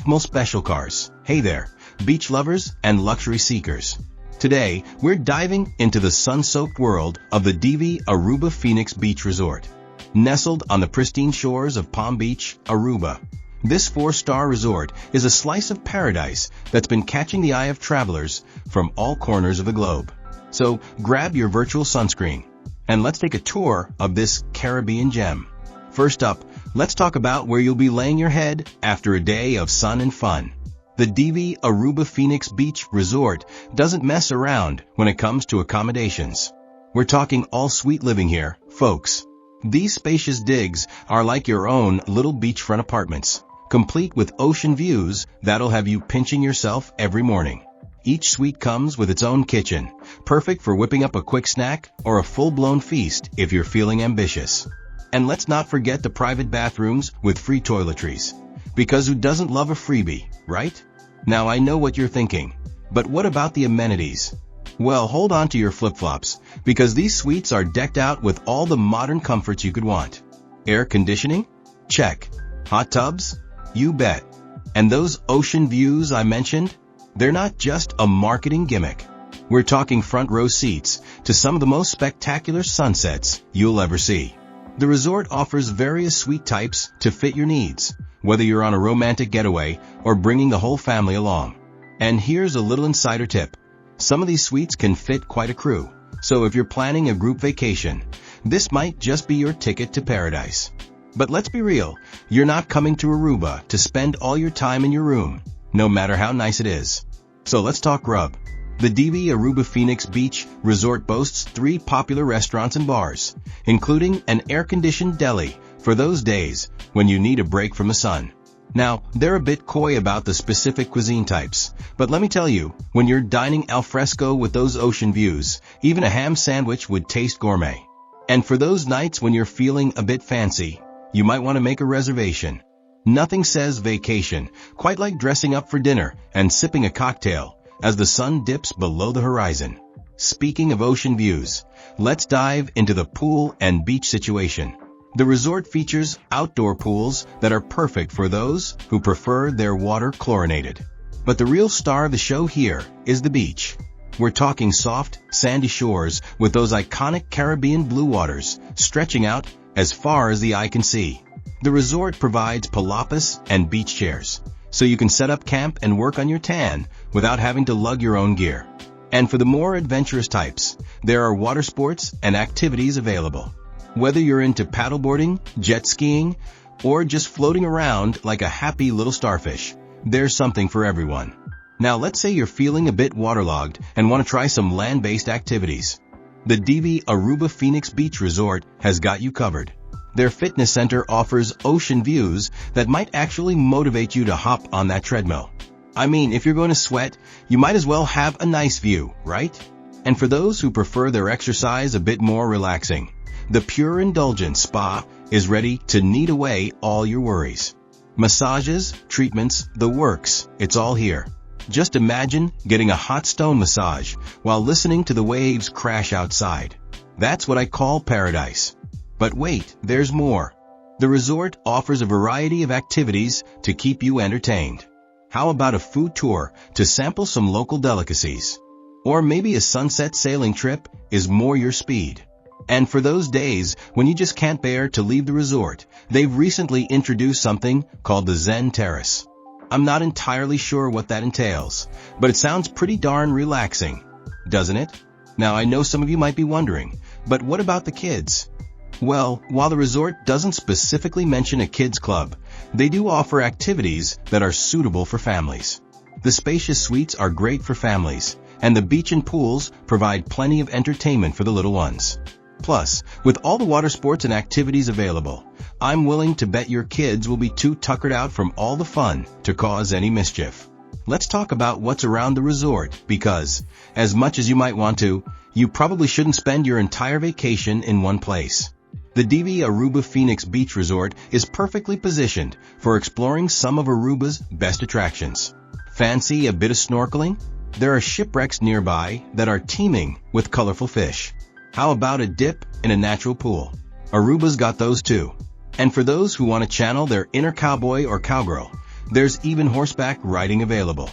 most special cars. Hey there, beach lovers and luxury seekers. Today, we're diving into the sun-soaked world of the Divi Aruba Phoenix Beach Resort. Nestled on the pristine shores of Palm Beach, Aruba, this 4-star resort is a slice of paradise that's been catching the eye of travelers from all corners of the globe. So grab your virtual sunscreen and let's take a tour of this Caribbean gem. First up, let's talk about where you'll be laying your head after a day of sun and fun. The Divi Aruba Phoenix Beach Resort doesn't mess around when it comes to accommodations. We're talking all-suite living here, folks. These spacious digs are like your own little beachfront apartments, complete with ocean views that'll have you pinching yourself every morning. Each suite comes with its own kitchen, perfect for whipping up a quick snack or a full-blown feast if you're feeling ambitious. And let's not forget the private bathrooms with free toiletries, because who doesn't love a freebie, right? Now I know what you're thinking, but what about the amenities? Well, hold on to your flip-flops, because these suites are decked out with all the modern comforts you could want. Air conditioning? Check. Hot tubs? You bet. And those ocean views I mentioned? They're not just a marketing gimmick. We're talking front row seats to some of the most spectacular sunsets you'll ever see. The resort offers various suite types to fit your needs, whether you're on a romantic getaway or bringing the whole family along. And here's a little insider tip. Some of these suites can fit quite a crew, so if you're planning a group vacation, this might just be your ticket to paradise. But let's be real, you're not coming to Aruba to spend all your time in your room, no matter how nice it is. So let's talk grub. The Divi Aruba Phoenix Beach Resort boasts 3 popular restaurants and bars, including an air-conditioned deli for those days when you need a break from the sun. Now, they're a bit coy about the specific cuisine types, but let me tell you, when you're dining al fresco with those ocean views, even a ham sandwich would taste gourmet. And for those nights when you're feeling a bit fancy, you might want to make a reservation. Nothing says vacation quite like dressing up for dinner and sipping a cocktail as the sun dips below the horizon. Speaking of ocean views, let's dive into the pool and beach situation. The resort features outdoor pools that are perfect for those who prefer their water chlorinated. But the real star of the show here is the beach. We're talking soft, sandy shores with those iconic Caribbean blue waters stretching out as far as the eye can see. The resort provides palapas and beach chairs, so you can set up camp and work on your tan without having to lug your own gear. And for the more adventurous types, there are water sports and activities available. Whether you're into paddleboarding, jet skiing, or just floating around like a happy little starfish, there's something for everyone. Now let's say you're feeling a bit waterlogged and want to try some land-based activities. The Divi Aruba Phoenix Beach Resort has got you covered. Their fitness center offers ocean views that might actually motivate you to hop on that treadmill. I mean, if you're going to sweat, you might as well have a nice view, right? And for those who prefer their exercise a bit more relaxing, the Pure Indulgence Spa is ready to knead away all your worries. Massages, treatments, the works, it's all here. Just imagine getting a hot stone massage while listening to the waves crash outside. That's what I call paradise. But wait, there's more. The resort offers a variety of activities to keep you entertained. How about a food tour to sample some local delicacies? Or maybe a sunset sailing trip is more your speed. And for those days when you just can't bear to leave the resort, they've recently introduced something called the Zen Terrace. I'm not entirely sure what that entails, but it sounds pretty darn relaxing, doesn't it? Now I know some of you might be wondering, but what about the kids? Well, while the resort doesn't specifically mention a kids club, they do offer activities that are suitable for families. The spacious suites are great for families, and the beach and pools provide plenty of entertainment for the little ones. Plus, with all the water sports and activities available, I'm willing to bet your kids will be too tuckered out from all the fun to cause any mischief. Let's talk about what's around the resort because, as much as you might want to, you probably shouldn't spend your entire vacation in one place. The Divi Aruba Phoenix Beach Resort is perfectly positioned for exploring some of Aruba's best attractions. Fancy a bit of snorkeling? There are shipwrecks nearby that are teeming with colorful fish. How about a dip in a natural pool? Aruba's got those too. And for those who want to channel their inner cowboy or cowgirl, There's even horseback riding available.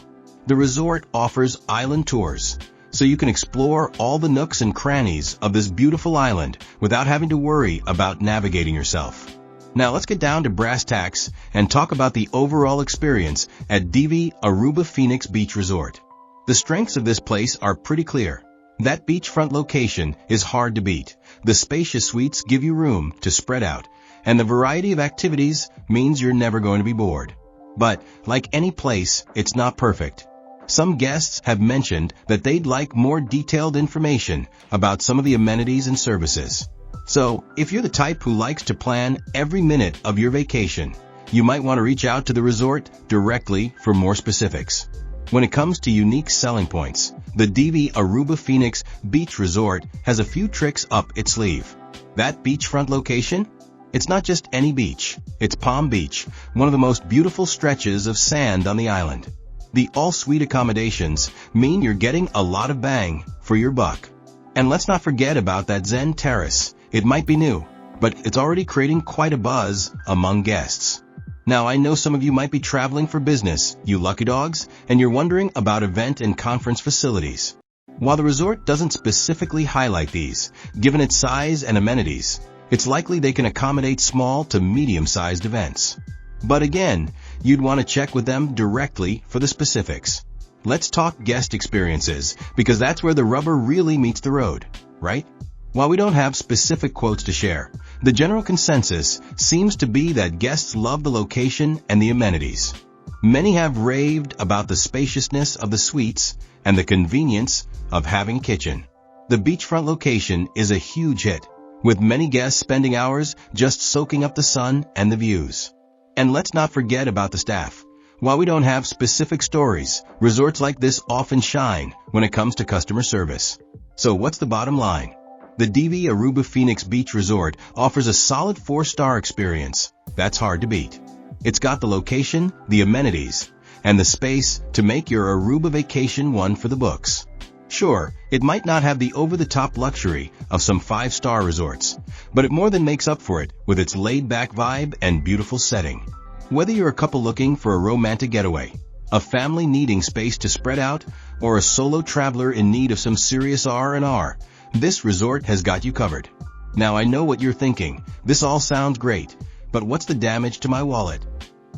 The resort offers island tours, so you can explore all the nooks and crannies of this beautiful island without having to worry about navigating yourself. Now let's get down to brass tacks and talk about the overall experience at Divi Aruba Phoenix Beach Resort. The strengths of this place are pretty clear. That beachfront location is hard to beat. The spacious suites give you room to spread out, and the variety of activities means you're never going to be bored. But, like any place, it's not perfect. Some guests have mentioned that they'd like more detailed information about some of the amenities and services. So, if you're the type who likes to plan every minute of your vacation, you might want to reach out to the resort directly for more specifics. When it comes to unique selling points, the Divi Aruba Phoenix Beach Resort has a few tricks up its sleeve. That beachfront location? It's not just any beach. It's Palm Beach, one of the most beautiful stretches of sand on the island. The all-suite accommodations mean you're getting a lot of bang for your buck. And let's not forget about that Zen Terrace. It might be new, but it's already creating quite a buzz among guests. Now, I know some of you might be traveling for business, you lucky dogs, and you're wondering about event and conference facilities. While the resort doesn't specifically highlight these, given its size and amenities, it's likely they can accommodate small to medium-sized events. But again, you'd want to check with them directly for the specifics. Let's talk guest experiences, because that's where the rubber really meets the road, right? While we don't have specific quotes to share, the general consensus seems to be that guests love the location and the amenities. Many have raved about the spaciousness of the suites and the convenience of having a kitchen. The beachfront location is a huge hit, with many guests spending hours just soaking up the sun and the views. And let's not forget about the staff. While we don't have specific stories, resorts like this often shine when it comes to customer service. So what's the bottom line? The Divi Aruba Phoenix Beach Resort offers a solid 4-star experience. That's hard to beat. It's got the location, the amenities, and the space to make your Aruba vacation one for the books. Sure, it might not have the over-the-top luxury of some 5-star resorts, but it more than makes up for it with its laid-back vibe and beautiful setting. Whether you're a couple looking for a romantic getaway, a family needing space to spread out, or a solo traveler in need of some serious R&R, this resort has got you covered. Now I know what you're thinking. This all sounds great, but what's the damage to my wallet?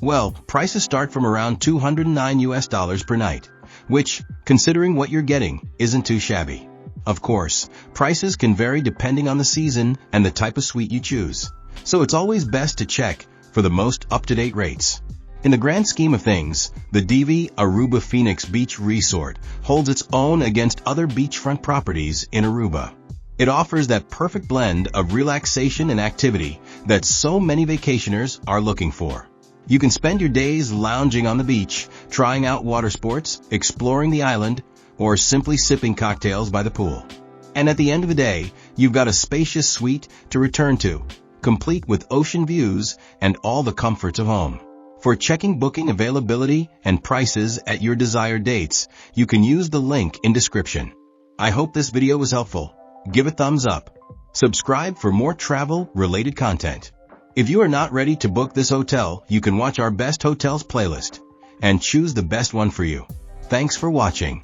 Well, prices start from around $209 per night, which, considering what you're getting, isn't too shabby. Of course, prices can vary depending on the season and the type of suite you choose, so it's always best to check for the most up-to-date rates. In the grand scheme of things, the Divi Aruba Phoenix Beach Resort holds its own against other beachfront properties in Aruba. It offers that perfect blend of relaxation and activity that so many vacationers are looking for. You can spend your days lounging on the beach, trying out water sports, exploring the island, or simply sipping cocktails by the pool. And at the end of the day, you've got a spacious suite to return to, complete with ocean views and all the comforts of home. For checking booking availability and prices at your desired dates, you can use the link in description. I hope this video was helpful. Give a thumbs up. Subscribe for more travel-related content. If you are not ready to book this hotel, you can watch our best hotels playlist and choose the best one for you. Thanks for watching.